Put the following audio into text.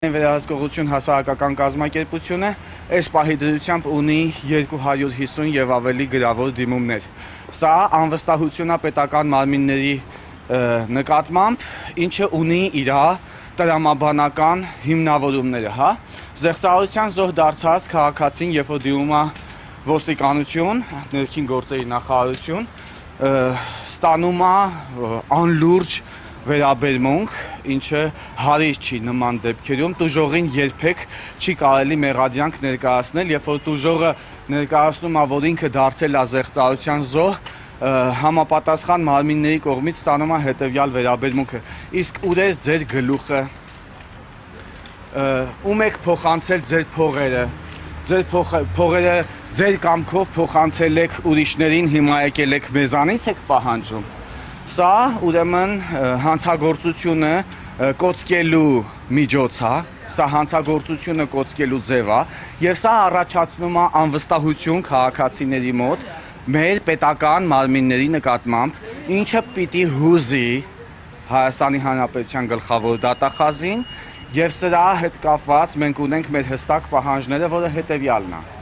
Վերահսկողություն հասարակական կազմակերպությունը այս պահի դրությամբ ունի 250 եւ ավելի գրավոր դիմումներ։ Սա անվստահությունա պետական մարմինների նկատմամբ, ինչը ունի իր տրամաբանական հիմնավորումները, հա։ Զեղծարարության զոհ դարձած քաղաքացին, երբ որ դիմում է ոստիկանություն, ներքին գործերի նախարարություն, ստանում է անլուրջ վերաբերմունք, ինչը հարիր չի նման դեպքերում, տուժողին երբեք չի կարելի մեղադրանք ներկայացնել, երբ որ տուժողը ներկայացնում է, որ ինքը դարձել է զեղծարարության զոհ, համապատասխան մարմինների կողմից ստանում է հետևյալ վերաբերմունքը։ Իսկ ուր է ձեր գլուխը, ում եք փոխանցել ձեր փողերը, ձեր փողերը ձեր կամքով փոխանցել եք ուրիշներին, հիմա եկել եք մեզանից եք պահանջում։ Սա ուրեմն հանցագործությունը կոծկելու միջոց է, սա հանցագործությունը կոծկելու ձև է, եւ սա առաջացնում է անվստահություն քաղաքացիների մոտ մեր պետական մարմինների նկատմամբ, ինչը պիտի հուզի Հայաստանի Հանրապետության գլխավոր դատախազին, եւ սրա հետ կապված մենք ունենք մեր հստակ պահանջները, որը հետեւյալն է։